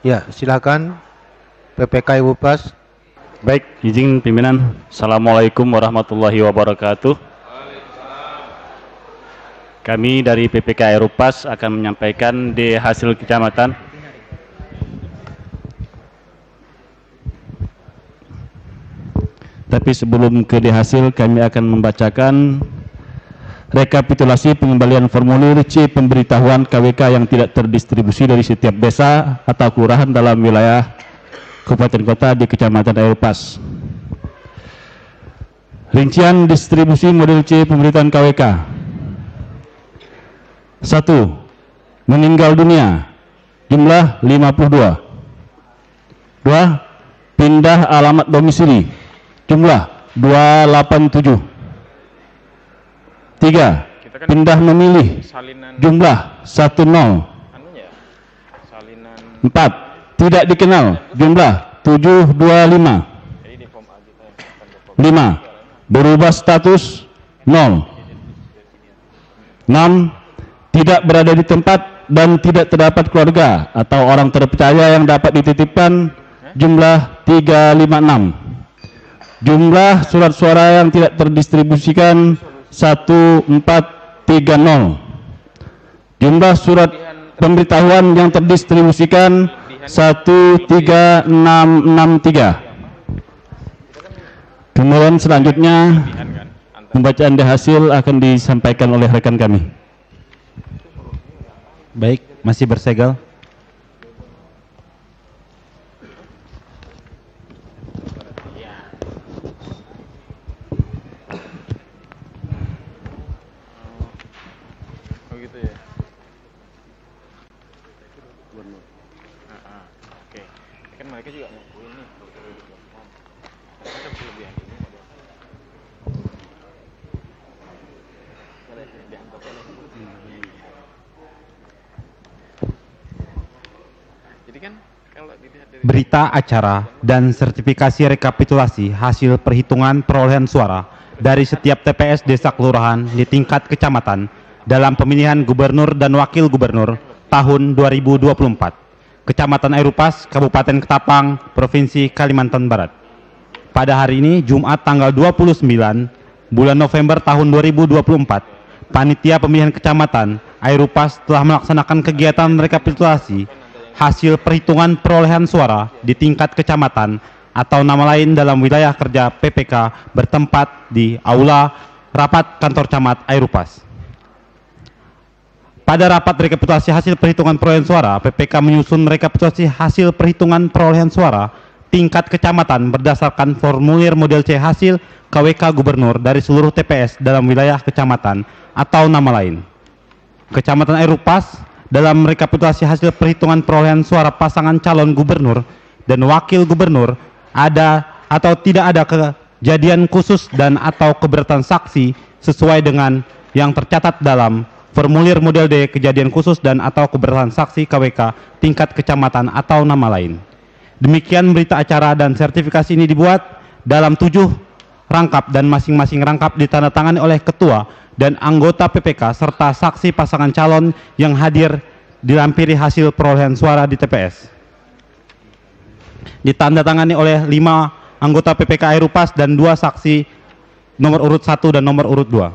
Ya, silakan PPK Ibu Pas. Baik, izin pimpinan. Assalamualaikum warahmatullahi wabarakatuh. Kami dari PPK Erupas akan menyampaikan di hasil kecamatan. Tapi sebelum ke di hasil, kami akan membacakan rekapitulasi pengembalian formulir C pemberitahuan KWK yang tidak terdistribusi dari setiap desa atau kelurahan dalam wilayah Kabupaten Kota di Kecamatan Erupas. Rincian distribusi model C pemberitahuan KWK. 1. Meninggal dunia, jumlah 52. 2. Pindah alamat domisili, jumlah 287. 3. Pindah memilih, jumlah 10. 4. Tidak dikenal, jumlah 725. 5. Berubah status 0. 6. Tidak berada di tempat dan tidak terdapat keluarga atau orang terpercaya yang dapat dititipkan, jumlah 356. Jumlah surat suara yang tidak terdistribusikan 1430. Jumlah surat pemberitahuan yang terdistribusikan 13663. Kemudian selanjutnya pembacaan hasil akan disampaikan oleh rekan kami. Baik, masih bersegel. Berita acara dan sertifikasi rekapitulasi hasil perhitungan perolehan suara dari setiap TPS desa kelurahan di tingkat kecamatan dalam pemilihan gubernur dan wakil gubernur tahun 2024. Kecamatan Erupas, Kabupaten Ketapang, Provinsi Kalimantan Barat. Pada hari ini, Jumat tanggal 29 bulan November tahun 2024, Panitia Pemilihan Kecamatan Erupas telah melaksanakan kegiatan rekapitulasi hasil perhitungan perolehan suara di tingkat kecamatan atau nama lain dalam wilayah kerja PPK bertempat di Aula Rapat Kantor Camat Erupas. Pada rapat rekapitulasi hasil perhitungan perolehan suara, PPK menyusun rekapitulasi hasil perhitungan perolehan suara tingkat kecamatan berdasarkan formulir model C hasil KWK Gubernur dari seluruh TPS dalam wilayah kecamatan atau nama lain. Kecamatan Erupas dalam rekapitulasi hasil perhitungan perolehan suara pasangan calon gubernur dan wakil gubernur ada atau tidak ada kejadian khusus dan atau keberatan saksi sesuai dengan yang tercatat dalam formulir model D kejadian khusus dan atau keberatan saksi KWK tingkat kecamatan atau nama lain. Demikian berita acara dan sertifikasi ini dibuat dalam 7 rangkap dan masing-masing rangkap ditandatangani oleh ketua dan anggota PPK serta saksi pasangan calon yang hadir dilampiri hasil perolehan suara di TPS. Ditandatangani oleh 5 anggota PPK Erupas dan 2 saksi nomor urut 1 dan nomor urut 2.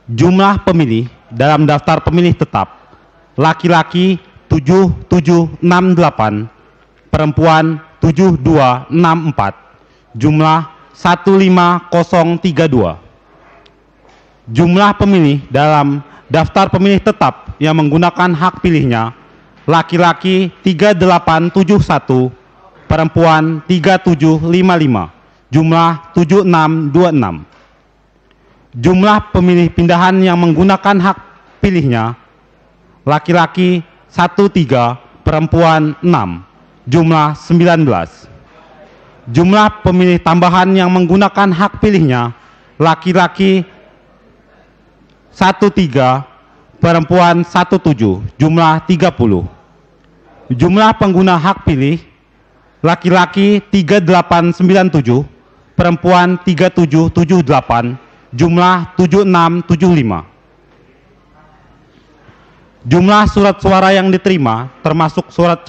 Jumlah pemilih dalam daftar pemilih tetap: laki-laki 7768, perempuan 7264, jumlah 15032. Jumlah pemilih dalam daftar pemilih tetap yang menggunakan hak pilihnya: laki-laki 3871, perempuan 3755, jumlah 7626. Jumlah pemilih pindahan yang menggunakan hak pilihnya: laki-laki 13, perempuan 6, jumlah 19. Jumlah pemilih tambahan yang menggunakan hak pilihnya: laki-laki 13, perempuan 17, jumlah 30. Jumlah pengguna hak pilih: laki-laki 3897, perempuan 3778, jumlah 7675. Jumlah surat suara yang diterima termasuk surat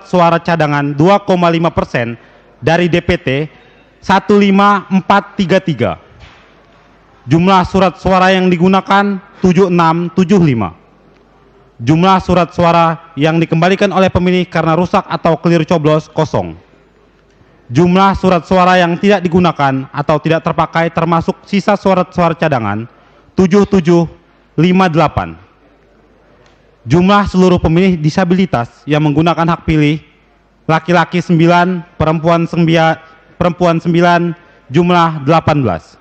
suara cadangan 2,5% dari DPT 15433. Jumlah surat suara yang digunakan 7675. Jumlah surat suara yang dikembalikan oleh pemilih karena rusak atau keliru coblos kosong. Jumlah surat suara yang tidak digunakan atau tidak terpakai termasuk sisa surat suara cadangan 7758. Jumlah seluruh pemilih disabilitas yang menggunakan hak pilih laki-laki 9, perempuan 9, jumlah 18.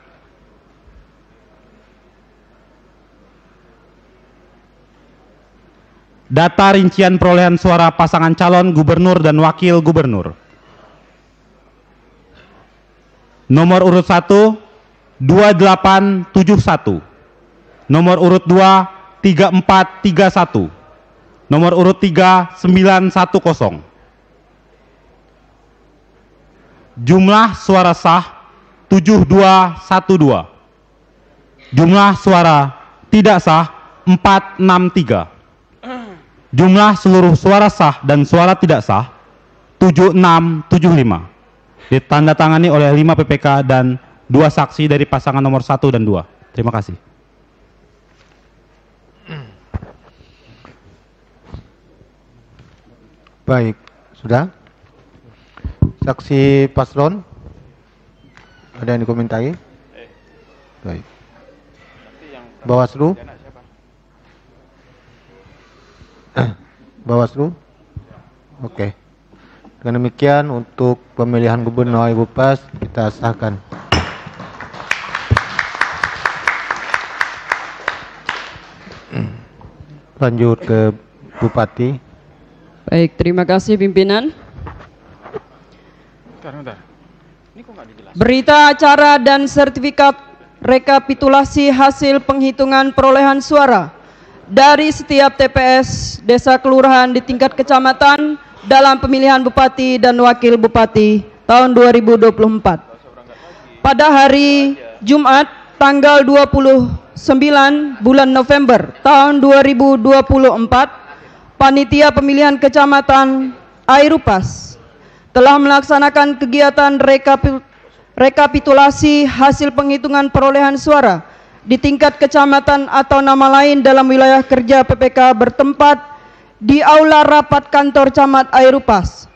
Data rincian perolehan suara pasangan calon gubernur dan wakil gubernur. Nomor urut 1 2871. Nomor urut 2 3431. Nomor urut 3 910. Jumlah suara sah 7212. Jumlah suara tidak sah 463. Jumlah seluruh suara sah dan suara tidak sah 7675. Ditandatangani oleh 5 PPK dan 2 saksi dari pasangan nomor 1 dan 2. Terima kasih. Baik, sudah. Saksi paslon, ada yang dikomentari? Baik. Bawaslu. Bawaslu. Oke. Dengan demikian untuk pemilihan gubernur Ibu Pas kita sahkan. Lanjut ke Bupati. Baik, terima kasih pimpinan. Berita acara dan sertifikat rekapitulasi hasil penghitungan perolehan suara dari setiap TPS desa kelurahan di tingkat kecamatan dalam pemilihan Bupati dan Wakil Bupati tahun 2024. Pada hari Jumat tanggal 29 bulan November tahun 2024, Panitia Pemilihan Kecamatan Airupas telah melaksanakan kegiatan rekapitulasi hasil penghitungan perolehan suara di tingkat kecamatan atau nama lain dalam wilayah kerja PPK bertempat di Aula Rapat Kantor Camat Airupas.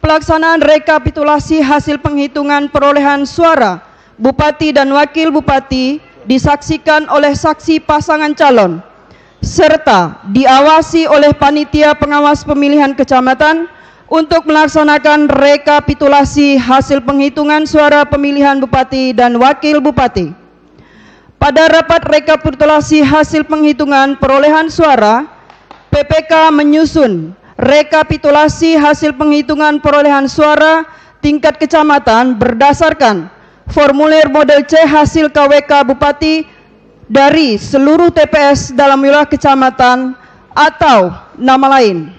Pelaksanaan rekapitulasi hasil penghitungan perolehan suara Bupati dan Wakil Bupati disaksikan oleh saksi pasangan calon serta diawasi oleh Panitia Pengawas Pemilihan Kecamatan untuk melaksanakan rekapitulasi hasil penghitungan suara pemilihan Bupati dan Wakil Bupati. Pada rapat rekapitulasi hasil penghitungan perolehan suara, PPK menyusun rekapitulasi hasil penghitungan perolehan suara tingkat kecamatan berdasarkan formulir model C hasil KWK Bupati dari seluruh TPS dalam wilayah kecamatan atau nama lain.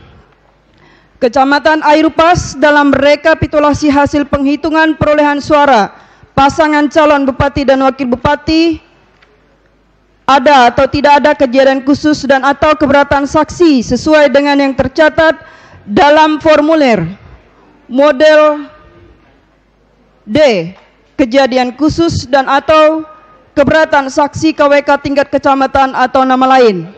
Kecamatan Airupas dalam rekapitulasi hasil penghitungan perolehan suara pasangan calon Bupati dan Wakil Bupati, ada atau tidak ada kejadian khusus dan atau keberatan saksi sesuai dengan yang tercatat dalam formulir model D, kejadian khusus dan atau keberatan saksi KWK tingkat kecamatan atau nama lain.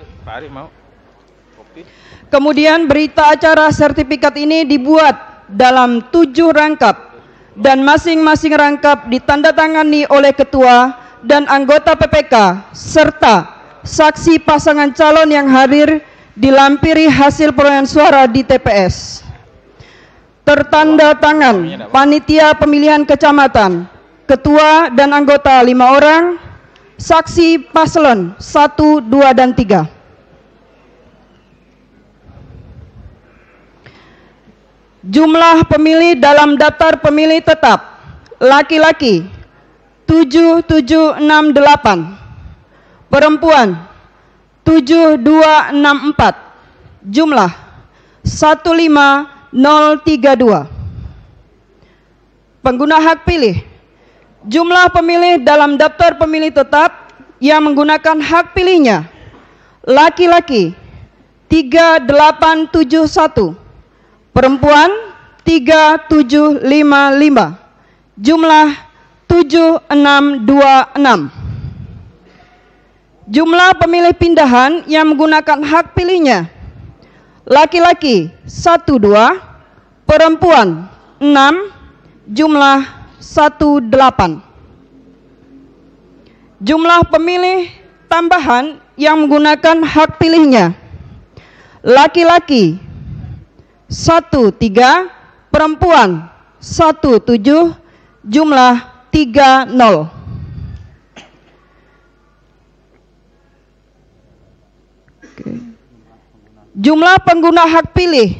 Kemudian berita acara sertifikat ini dibuat dalam 7 rangkap dan masing-masing rangkap ditandatangani oleh ketua dan anggota PPK serta saksi pasangan calon yang hadir dilampiri hasil perolehan suara di TPS. Tertanda tangan Panitia Pemilihan Kecamatan, ketua dan anggota 5 orang, saksi paslon 1, 2, dan 3. Jumlah pemilih dalam daftar pemilih tetap laki-laki 7768, perempuan 7264, jumlah 15032. Pengguna hak pilih Jumlah pemilih dalam daftar pemilih tetap yang menggunakan hak pilihnya: laki-laki 3871, perempuan 3755, jumlah 7626. Jumlah pemilih pindahan yang menggunakan hak pilihnya: laki-laki 12, perempuan 6, jumlah 18. Jumlah pemilih tambahan yang menggunakan hak pilihnya: laki-laki 13, perempuan 17, jumlah 30. Jumlah pengguna hak pilih: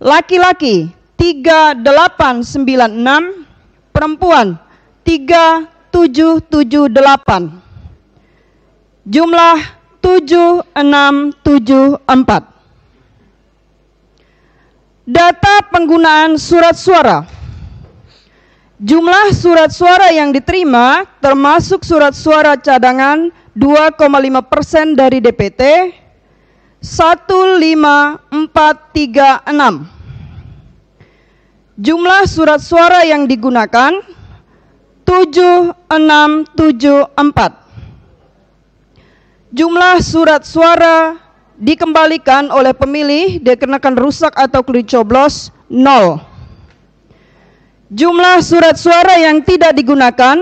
laki-laki 3896, perempuan 3778, jumlah 7674. Data penggunaan surat suara: jumlah surat suara yang diterima termasuk surat suara cadangan 2,5% dari DPT 15436. Jumlah surat suara yang digunakan 7674. Jumlah surat suara dikembalikan oleh pemilih dikarenakan rusak atau keliru coblos 0. Jumlah surat suara yang tidak digunakan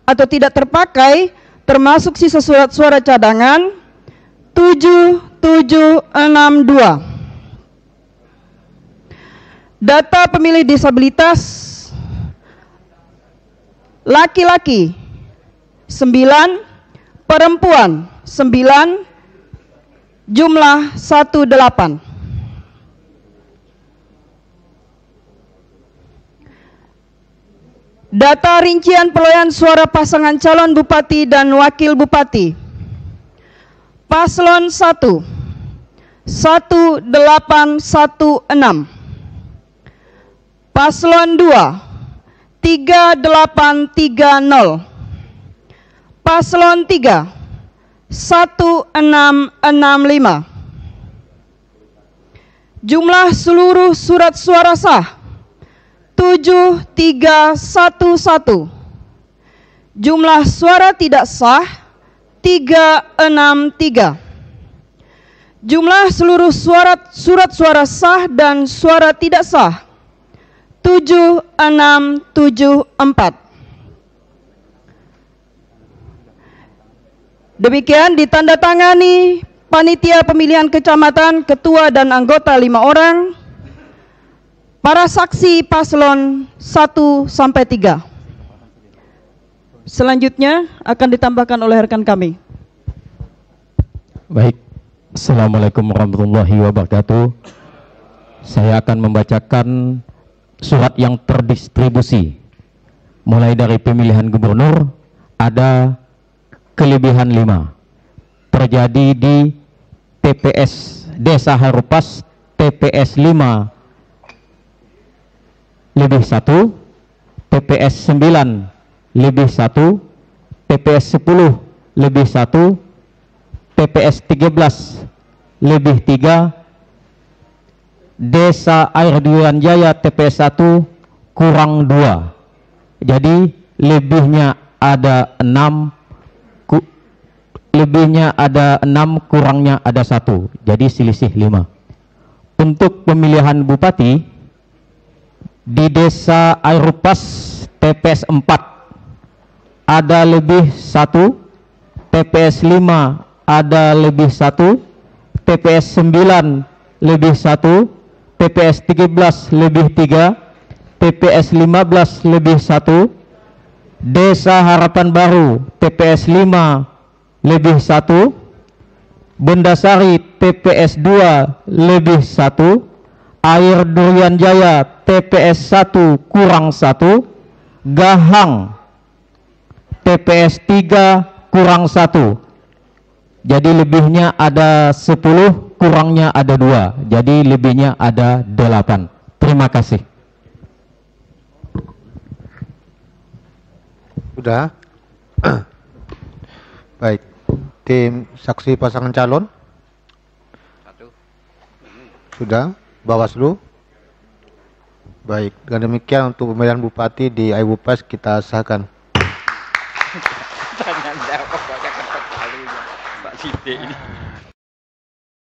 atau tidak terpakai termasuk sisa surat suara cadangan 7762. Data pemilih disabilitas: laki-laki 9, perempuan 9, jumlah 18. Data rincian perolehan suara pasangan calon bupati dan wakil bupati: Paslon 1 1816, Paslon 2 3830, Paslon 3 1665. Jumlah seluruh surat suara sah 7311. Jumlah suara tidak sah 363. Jumlah seluruh surat suara sah dan suara tidak sah 7674. Demikian ditandatangani panitia pemilihan kecamatan, ketua dan anggota 5 orang, para saksi paslon 1 sampai 3. Selanjutnya akan ditambahkan oleh rekan kami. Baik, Assalamualaikum warahmatullahi wabarakatuh. Saya akan membacakan surat yang terdistribusi. Mulai dari pemilihan gubernur, ada kelebihan 5 terjadi di TPS Desa Harupas, TPS 5 lebih 1, TPS 9 lebih 1, TPS 10 lebih 1, TPS 13 lebih 3, Desa Air Durian Jaya TPS 1 kurang 2. Jadi lebihnya ada 6, kurangnya ada 1. Jadi selisih 5. Untuk pemilihan bupati di Desa Airupas TPS 4 ada lebih 1, TPS 5 ada lebih 1, TPS 9 lebih 1, TPS 13 lebih 3, TPS 15 lebih 1, Desa Harapan Baru TPS 5 lebih 1, Bendasari TPS 2 lebih 1, Air Durian Jaya TPS 1 kurang 1, Gahang TPS 3 kurang 1. Jadi lebihnya ada 10, kurangnya ada 2. Jadi lebihnya ada 8. Terima kasih. Sudah? Baik. Tim saksi pasangan calon? Sudah? Bawaslu? Baik. Dengan demikian untuk pemilihan bupati di IWPS kita sahkan. Jangan jawab, banyak kali Mbak Siti ini.